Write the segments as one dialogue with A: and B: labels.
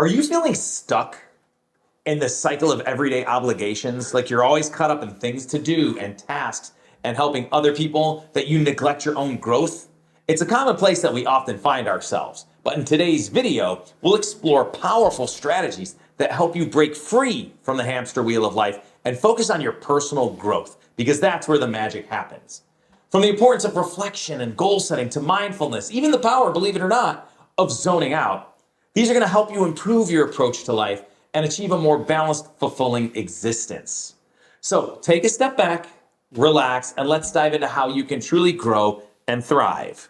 A: Are you feeling stuck in the cycle of everyday obligations? Like you're always caught up in things to do and tasks and helping other people that you neglect your own growth? It's a common place that we often find ourselves. But in today's video, we'll explore powerful strategies that help you break free from the hamster wheel of life and focus on your personal growth, because that's where the magic happens. From the importance of reflection and goal setting to mindfulness, even the power, believe it or not, of zoning out, these are going to help you improve your approach to life and achieve a more balanced, fulfilling existence. So take a step back, relax, and let's dive into how you can truly grow and thrive.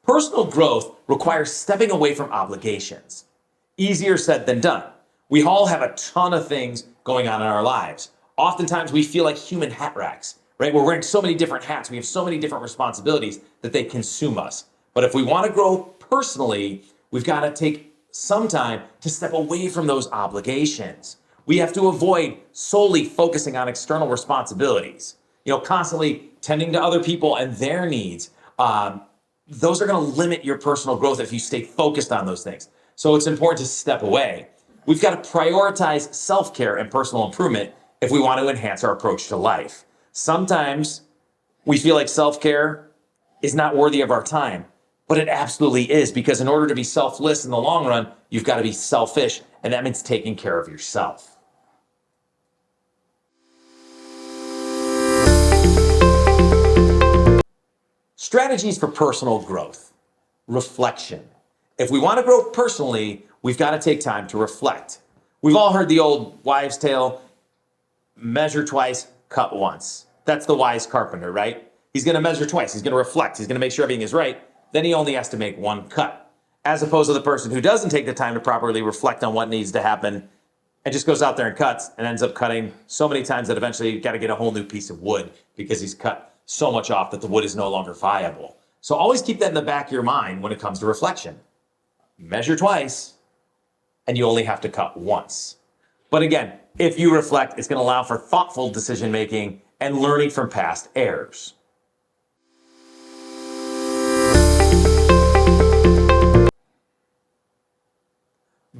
A: Personal growth requires stepping away from obligations. Easier said than done. We all have a ton of things going on in our lives. Oftentimes we feel like human hat racks, right? We're wearing so many different hats. We have so many different responsibilities that they consume us. But if we want to grow personally, we've got to take some time to step away from those obligations. We have to avoid solely focusing on external responsibilities, constantly tending to other people and their needs. Those are going to limit your personal growth if you stay focused on those things. So it's important to step away. We've got to prioritize self-care and personal improvement if we want to enhance our approach to life. Sometimes we feel like self-care is not worthy of our time, but it absolutely is, because in order to be selfless in the long run, you've got to be selfish, and that means taking care of yourself. Strategies for personal growth. Reflection. If we want to grow personally, we've got to take time to reflect. We've all heard the old wives' tale, measure twice, cut once. That's the wise carpenter, right? He's going to measure twice. He's going to reflect. He's going to make sure everything is right. Then he only has to make one cut. As opposed to the person who doesn't take the time to properly reflect on what needs to happen and just goes out there and cuts and ends up cutting so many times that eventually you've got to get a whole new piece of wood because he's cut so much off that the wood is no longer viable. So always keep that in the back of your mind when it comes to reflection. Measure twice, and you only have to cut once. But again, if you reflect, it's going to allow for thoughtful decision making and learning from past errors.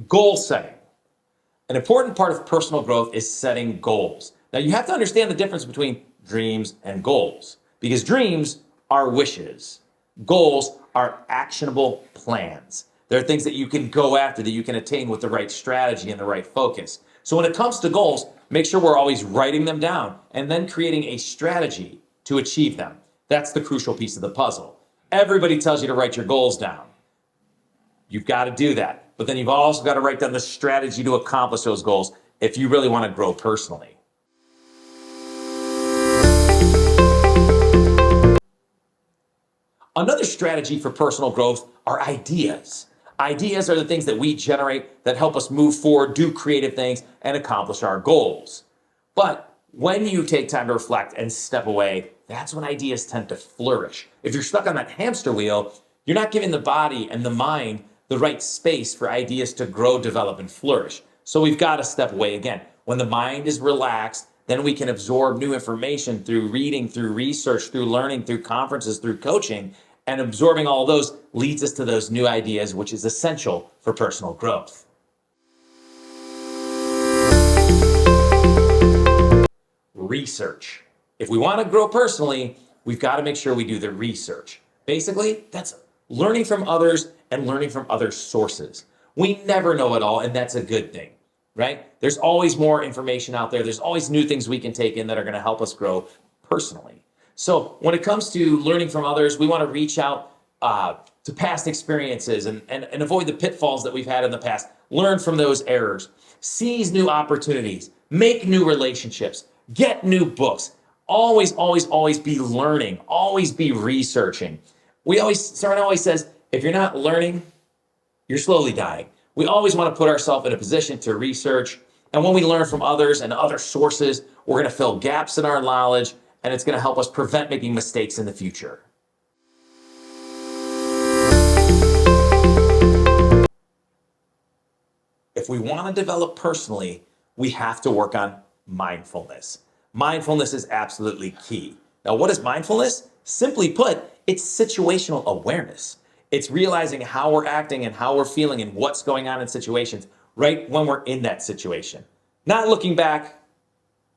A: Goal setting. An important part of personal growth is setting goals. Now you have to understand the difference between dreams and goals, because dreams are wishes. Goals are actionable plans. They're things that you can go after, that you can attain with the right strategy and the right focus. So when it comes to goals, make sure we're always writing them down and then creating a strategy to achieve them. That's the crucial piece of the puzzle. Everybody tells you to write your goals down. You've got to do that. But then you've also got to write down the strategy to accomplish those goals if you really want to grow personally. Another strategy for personal growth are ideas. Ideas are the things that we generate that help us move forward, do creative things, and accomplish our goals. But when you take time to reflect and step away, that's when ideas tend to flourish. If you're stuck on that hamster wheel, you're not giving the body and the mind the right space for ideas to grow, develop, and flourish. So we've got to step away again. When the mind is relaxed, then we can absorb new information through reading, through research, through learning, through conferences, through coaching, and absorbing all of those leads us to those new ideas, which is essential for personal growth. Research. If we want to grow personally, we've got to make sure we do the research. Basically, that's learning from others and learning from other sources. We never know it all, and that's a good thing, right? There's always more information out there. There's always new things we can take in that are going to help us grow personally. So when it comes to learning from others, we want to reach out to past experiences and avoid the pitfalls that we've had in the past. Learn from those errors. Seize new opportunities. Make new relationships. Get new books. Always, always, always be learning. Always be researching. Someone always says, if you're not learning, you're slowly dying. We always want to put ourselves in a position to research. And when we learn from others and other sources, we're going to fill gaps in our knowledge, and it's going to help us prevent making mistakes in the future. If we want to develop personally, we have to work on mindfulness. Mindfulness is absolutely key. Now, what is mindfulness? Simply put, it's situational awareness. It's realizing how we're acting and how we're feeling and what's going on in situations right when we're in that situation. Not looking back.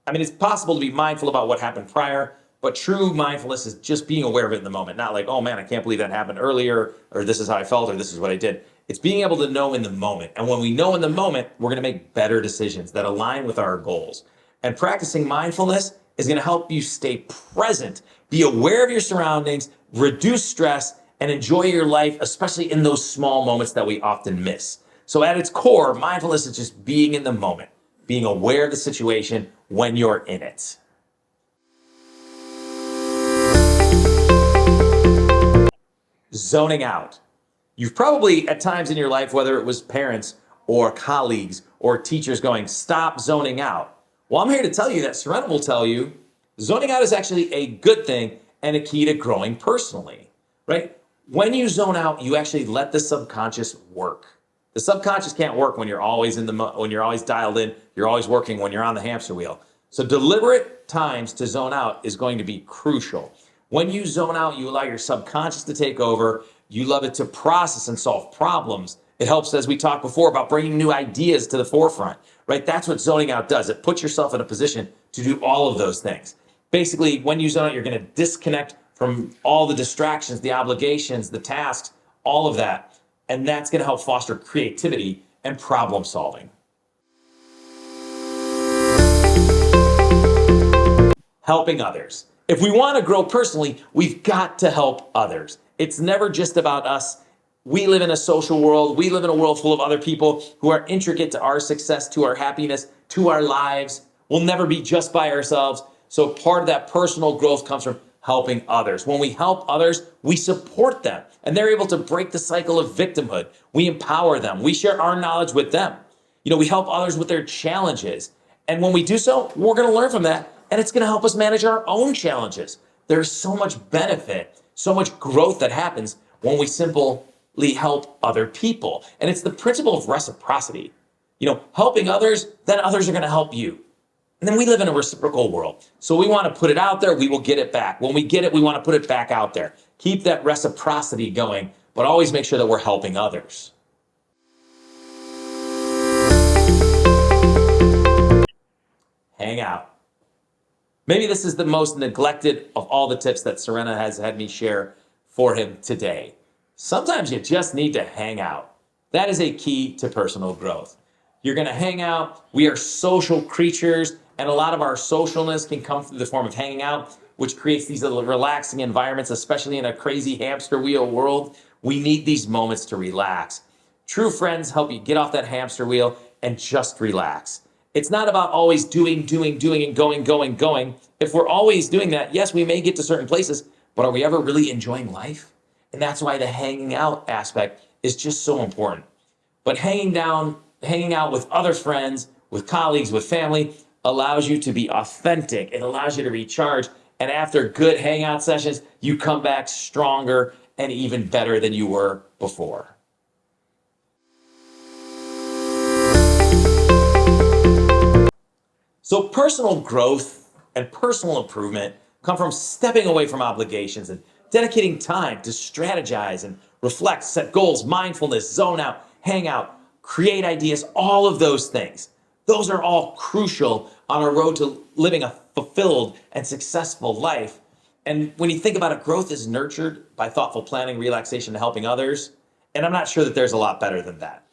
A: I mean, it's possible to be mindful about what happened prior, but true mindfulness is just being aware of it in the moment. Not like, oh man, I can't believe that happened earlier, or this is how I felt, or this is what I did. It's being able to know in the moment. And when we know in the moment, we're going to make better decisions that align with our goals. And practicing mindfulness is going to help you stay present, be aware of your surroundings, reduce stress, and enjoy your life, especially in those small moments that we often miss. So at its core, mindfulness is just being in the moment, being aware of the situation when you're in it. Zoning out. You've probably at times in your life, whether it was parents or colleagues or teachers going, stop zoning out. Well, I'm here to tell you that Serena will tell you zoning out is actually a good thing and a key to growing personally, right? When you zone out, you actually let the subconscious work. The subconscious can't work when you're always when you're always dialed in, you're always working when you're on the hamster wheel. So deliberate times to zone out is going to be crucial. When you zone out, you allow your subconscious to take over. You love it to process and solve problems. It helps, as we talked before, about bringing new ideas to the forefront, right? That's what zoning out does. It puts yourself in a position to do all of those things. Basically, when you zone out, you're going to disconnect from all the distractions, the obligations, the tasks, all of that. And that's going to help foster creativity and problem solving. Helping others. If we want to grow personally, we've got to help others. It's never just about us. We live in a social world. We live in a world full of other people who are intricate to our success, to our happiness, to our lives. We'll never be just by ourselves. So part of that personal growth comes from helping others. When we help others, we support them and they're able to break the cycle of victimhood. We empower them. We share our knowledge with them. We help others with their challenges. And when we do so, we're going to learn from that and it's going to help us manage our own challenges. There's so much benefit, so much growth that happens when we simply help other people. And it's the principle of reciprocity. Helping others, then others are going to help you. And then we live in a reciprocal world. So we want to put it out there, we will get it back. When we get it, we want to put it back out there. Keep that reciprocity going, but always make sure that we're helping others. Hang out. Maybe this is the most neglected of all the tips that Serena has had me share for him today. Sometimes you just need to hang out. That is a key to personal growth. You're going to hang out. We are social creatures, and a lot of our socialness can come through the form of hanging out, which creates these little relaxing environments, especially in a crazy hamster wheel world. We need these moments to relax. True friends help you get off that hamster wheel and just relax. It's not about always doing, and going. If we're always doing that, yes, we may get to certain places, but are we ever really enjoying life? And that's why the hanging out aspect is just so important. But hanging out with other friends, with colleagues, with family, allows you to be authentic. It allows you to recharge. And after good hangout sessions, you come back stronger and even better than you were before. So personal growth and personal improvement come from stepping away from obligations and dedicating time to strategize and reflect, set goals, mindfulness, zone out, hang out, create ideas, all of those things. Those are all crucial on our road to living a fulfilled and successful life. And when you think about it, growth is nurtured by thoughtful planning, relaxation, and helping others. And I'm not sure that there's a lot better than that.